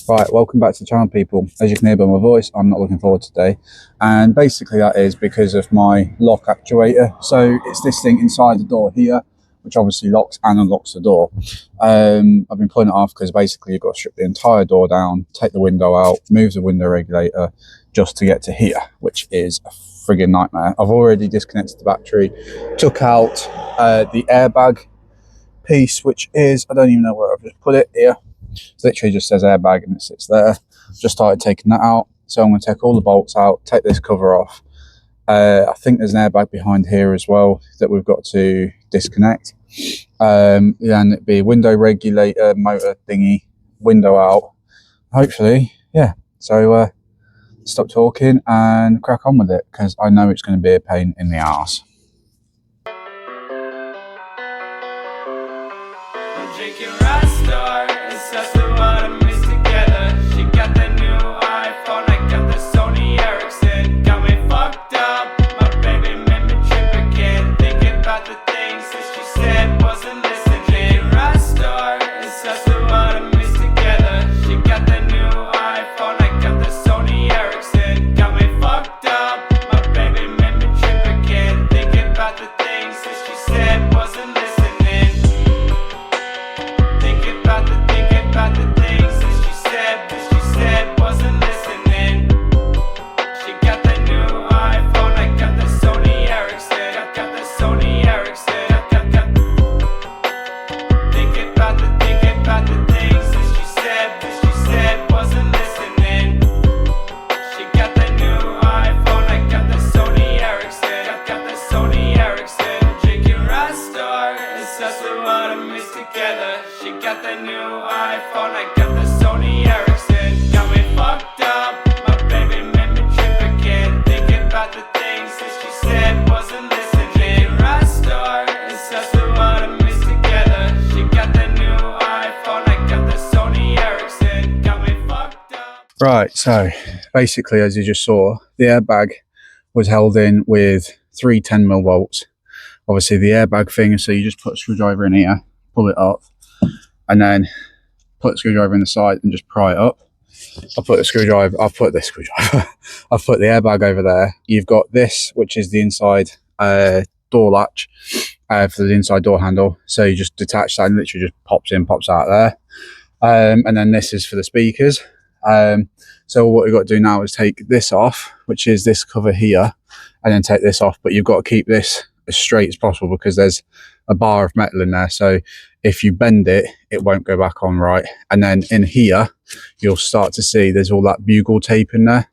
Right, welcome back to the channel, people. As you can hear by my voice, I'm not looking forward today, and basically that is because of my lock actuator. So it's this thing inside the door here, which obviously locks and unlocks the door. I've been pulling it off because basically you've got to strip the entire door down, take the window out, move the window regulator just to get to here, which is a friggin' nightmare. I've already disconnected the battery, took out the airbag piece, which is, I don't even know where I've just put it here. It literally just says airbag and it sits there. Just started taking that out, so I'm going to take all the bolts out, take this cover off. I think there's an airbag behind here as well that we've got to disconnect. And it'd be a window regulator, motor thingy, window out. Hopefully, yeah. So stop talking and crack on with it, because I know it's going to be a pain in the arse. That's the one I miss together. She got the new iPhone, I got the Sony Ericsson. Got me fucked up, my baby made me trip again. Thinking about the things that she said, wasn't listening. Rastar, that's the one I miss together. She got the new iPhone, I got the Sony Ericsson. Got me fucked up, my baby made me trip again. Thinking about the things that she said, wasn't listening. Thinking about the things that she said, wasn't listening. She got the new iPhone, I got the Sony Ericsson. Got the Sony Ericsson. Thinking about the things that she said, wasn't listening. She got the new iPhone, I got the Sony Ericsson. Got the Sony Ericsson. Drinking Rastar, that's the one I miss together. She got the new iPhone, I got the Sony Ericsson. Got me fucked up, my baby made me trip again. Thinking about the things that she said, wasn't listening. Rastar, that's the one I miss together. She got the new iPhone, I got the Sony Ericsson. Got me fucked up. Right, so basically, as you just saw, the airbag was held in with 3 10mm bolts. Obviously the airbag thing, so you just put a screwdriver in here, pull it up, and then put the screwdriver in the side and just pry it up. I've put the airbag over there. You've got this, which is the inside door latch for the inside door handle. So you just detach that and literally just pops in, pops out there. And then this is for the speakers. So what we've got to do now is take this off, which is this cover here, and then take this off. But you've got to keep this as straight as possible because there's a bar of metal in there, so if you bend it, it won't go back on right. And then in here you'll start to see there's all that bugle tape in there,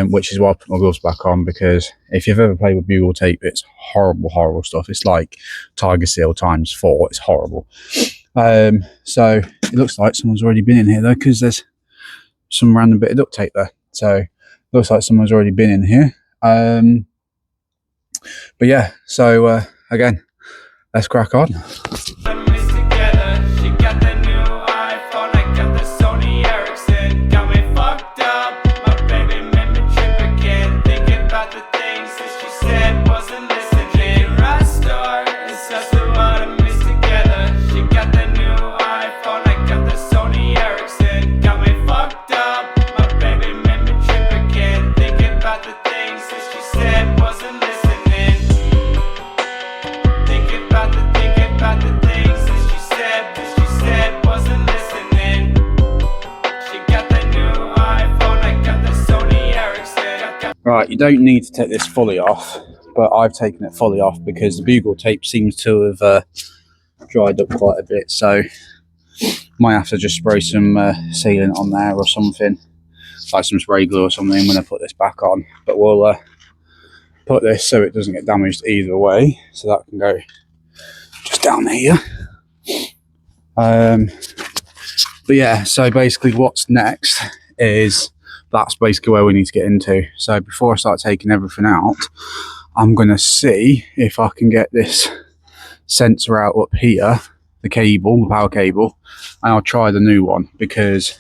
which is why I put my gloves back on, because if you've ever played with bugle tape, it's horrible stuff. It's like Tiger Seal times 4. It's horrible. So it looks like someone's already been in here though, because there's some random bit of duct tape there, so it looks like someone's already been in here. But yeah, so again, let's crack on. Right, you don't need to take this fully off, but I've taken it fully off because the bugle tape seems to have dried up quite a bit, so might have to just spray some sealant on there or something, like some spray glue or something when I put this back on. But we'll put this so it doesn't get damaged either way, so that can go just down here. But yeah, so basically what's next is, that's basically where we need to get into. So before I start taking everything out, I'm going to see if I can get this sensor out up here, the cable, the power cable, and I'll try the new one, because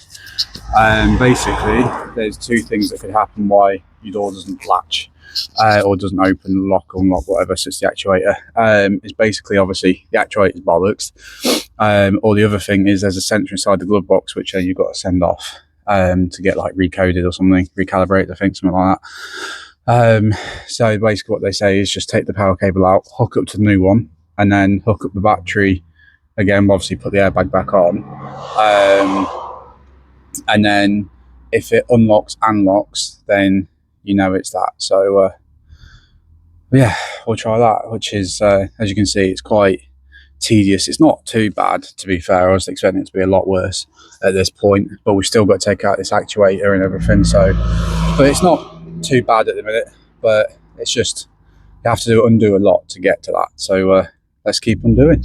basically there's 2 things that could happen why your door doesn't latch. or doesn't open, lock, unlock, whatever. So it's the actuator. It's basically, obviously, the actuator's bollocks. Or the other thing is there's a sensor inside the glove box which you've got to send off to get like recoded or something, recalibrated, I think, something like that. So basically what they say is just take the power cable out, hook up to the new one, and then hook up the battery again, obviously put the airbag back on, and then if it unlocks and locks, then you know it's that. So yeah, we'll try that, which is as you can see, it's quite tedious. It's not too bad, to be fair. I was expecting it to be a lot worse at this point, but we've still got to take out this actuator and everything. So, but it's not too bad at the minute, but it's just you have to undo a lot to get to that. So let's keep undoing.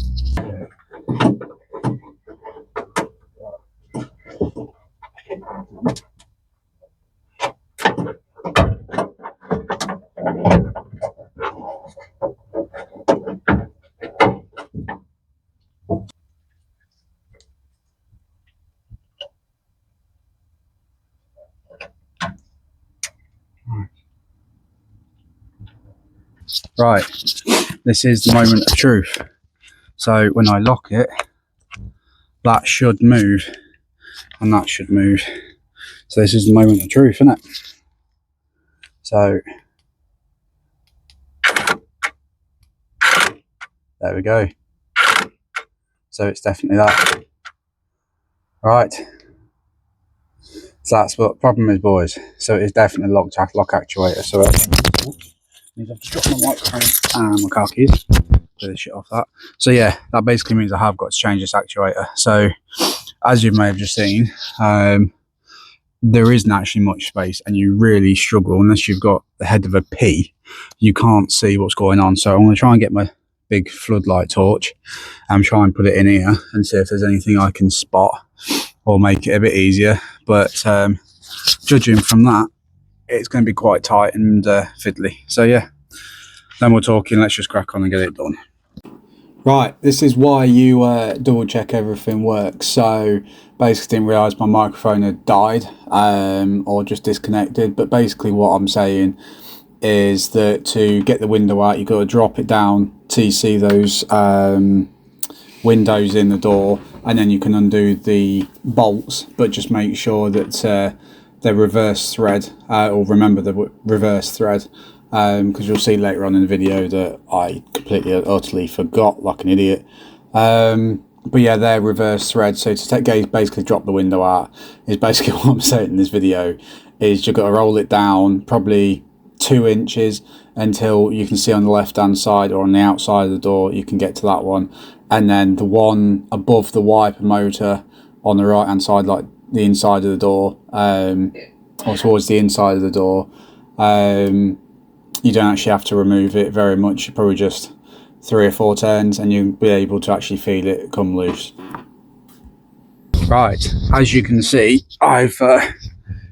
Right, this is the moment of truth. So when I lock it, that should move and that should move. So this is the moment of truth, isn't it? So there we go. So it's definitely that. Right. So that's what the problem is, boys. So it is definitely lock actuator. So I need to drop my microphone and my car keys. Clear the shit off that. So yeah, that basically means I have got to change this actuator. So as you may have just seen, there isn't actually much space, and you really struggle unless you've got the head of a pea. You can't see what's going on. So I'm going to try and get my big floodlight torch and try and put it in here and see if there's anything I can spot or make it a bit easier. But judging from that, it's going to be quite tight and fiddly. So yeah, then we're talking. Let's just crack on and get it done. Right, this is why you double check everything works. So basically didn't realise my microphone had died or just disconnected. But basically what I'm saying is that to get the window out, you've got to drop it down till you see those windows in the door, and then you can undo the bolts, but just make sure that they're reverse thread, or remember the reverse thread, because you'll see later on in the video that I completely utterly forgot like an idiot. But yeah, they're reverse thread. So to basically drop the window out is basically what I'm saying in this video, is you've got to roll it down probably 2 inches until you can see on the left hand side or on the outside of the door, you can get to that one. And then the one above the wiper motor on the right hand side, like the inside of the door, or towards the inside of the door, you don't actually have to remove it very much. You probably just 3 or 4 turns and you'll be able to actually feel it come loose. Right, as you can see, I've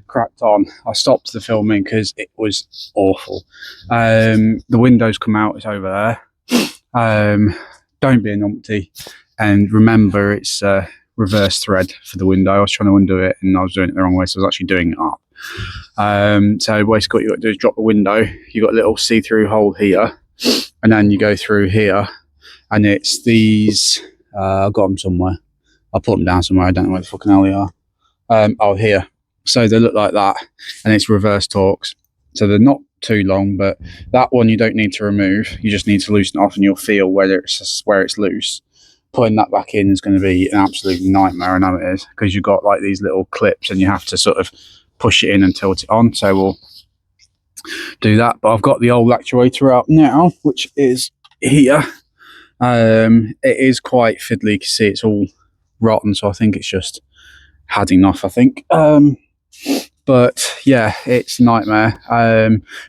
cracked on. I stopped the filming because it was awful. The windows come out, it's over there. Don't be a numpty, and remember it's reverse thread for the window. I was trying to undo it and I was doing it the wrong way, so I was actually doing it up. So basically what you got to do is drop the window. You got a little see-through hole here, and then you go through here, and it's these I got them somewhere. I'll put them down somewhere. I don't know where the fucking hell they are. Oh, here. So they look like that, and it's reverse Torx. So they're not too long, but that one you don't need to remove. You just need to loosen it off, and you'll feel where it's loose. Putting that back in is going to be an absolute nightmare. I know it is, because you've got like these little clips, and you have to sort of push it in and tilt it on. So we'll do that. But I've got the old actuator out now, which is here. It is quite fiddly. You can see it's all rotten, so I think it's just heading off, I think. But yeah, it's a nightmare.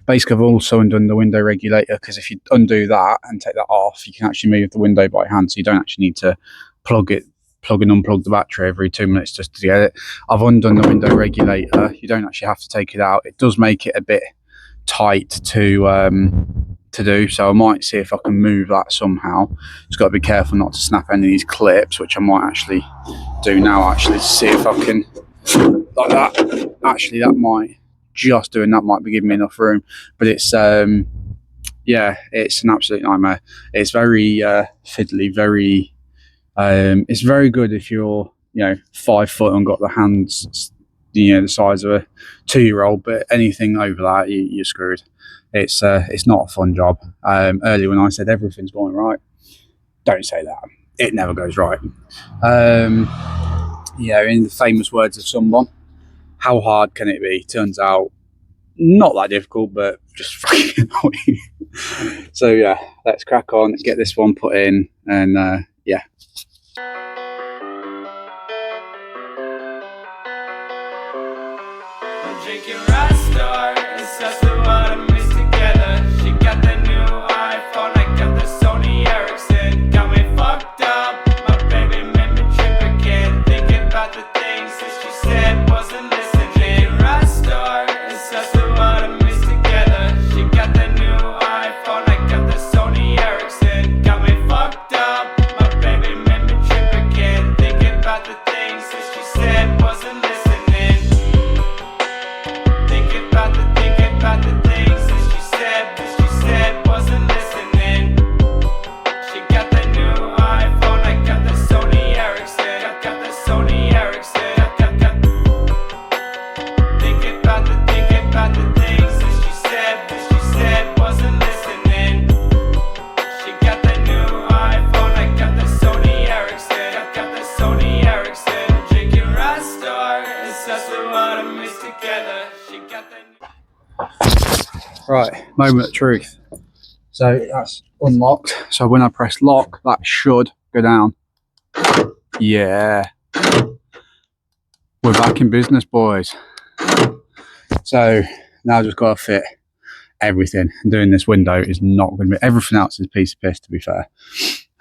Basically I've also undone the window regulator, because if you undo that and take that off, you can actually move the window by hand, so you don't actually need to plug and unplug the battery every 2 minutes just to get it. I've undone the window regulator. You don't actually have to take it out. It does make it a bit tight to do, so I might see if I can move that somehow. Just got to be careful not to snap any of these clips, which I might actually do now, actually, to see if I can, like that. Actually, that might just doing that might be giving me enough room, but it's yeah, it's an absolute nightmare. It's very fiddly, very it's very good if you're, you know, 5 foot and got the hands, you know, the size of a 2-year-old, but anything over that, you're screwed. It's not a fun job. Earlier when I said everything's going right, don't say that. It never goes right. You know, in the famous words of someone, how hard can it be? Turns out not that difficult, but just fucking annoying. So yeah, let's crack on, get this one put in, and yeah. I'm drinking Rastar, it's just the what I miss together. She got the new iPhone, I got the Sony Ericsson. Got me fucked up, my baby made me trip again. Thinking about the things that she said, wasn't listening. Drinking Rastar, it's just the what I miss together. She got the new iPhone, I got the Sony Ericsson. Got me fucked up, my baby made me trip again. Thinking about the things that she said, wasn't listening. Thinking about the things that she said, wasn't listening. She got the new iPhone, I got the Sony Ericsson. Got the Sony Ericsson. Thinking about the things that she said, wasn't listening. She got the new iPhone, I got the Sony Ericsson. Got the Sony Ericsson. Drinking Rastar, it's just what I miss together. She got the Right, moment of truth. So that's unlocked. So when I press lock, that should go down. Yeah. We're back in business, boys. So now I've just got to fit everything. And doing this window is not going to be, everything else is a piece of piss, to be fair.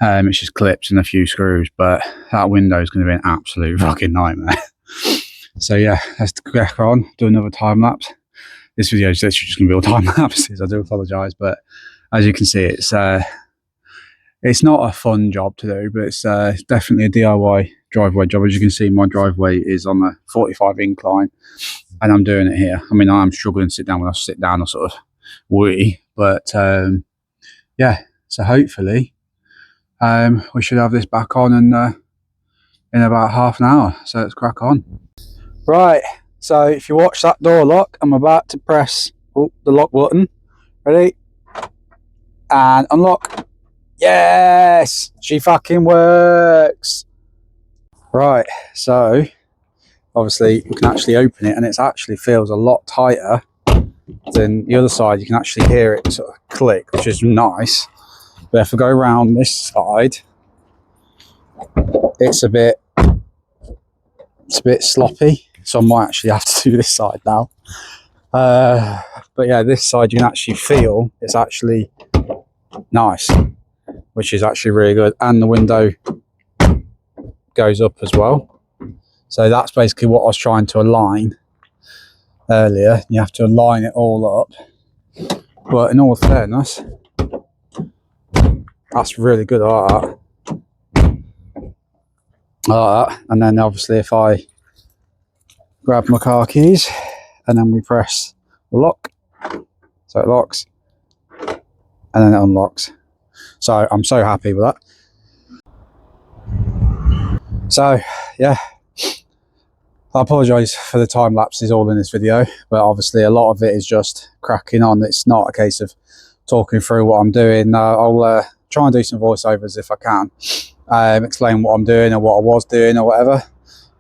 It's just clips and a few screws, but that window is going to be an absolute fucking nightmare. So yeah, let's crack on, do another time lapse. This video is literally just going to be all time lapses. I do apologise, but as you can see, it's not a fun job to do, but it's definitely a DIY driveway job. As you can see, my driveway is on a 45 incline, and I'm doing it here. I mean, I'm struggling to sit down. When I sit down, I sort of wee, but yeah. So hopefully, we should have this back on in about half an hour. So let's crack on. Right. So if you watch that door lock, I'm about to press the lock button. Ready? And unlock. Yes! She fucking works! Right, so obviously you can actually open it, and it actually feels a lot tighter than the other side. You can actually hear it sort of click, which is nice. But if I go around this side, it's a bit sloppy. So I might actually have to do this side now. But yeah, this side you can actually feel it's actually nice, which is actually really good. And the window goes up as well. So that's basically what I was trying to align earlier. You have to align it all up. But in all fairness, that's really good. I like that. And then obviously if I grab my car keys and then we press the lock, so it locks and then it unlocks. So I'm so happy with that. So yeah, I apologise for the time lapses all in this video, but obviously a lot of it is just cracking on. It's not a case of talking through what I'm doing. I'll try and do some voiceovers if I can, explain what I'm doing or what I was doing or whatever.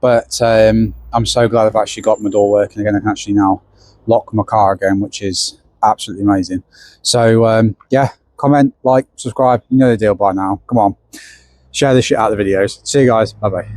But I'm so glad I've actually got my door working again. I can actually now lock my car again, which is absolutely amazing. So yeah, comment, like, subscribe. You know the deal by now. Come on, share this shit out of the videos. See you guys. Bye bye.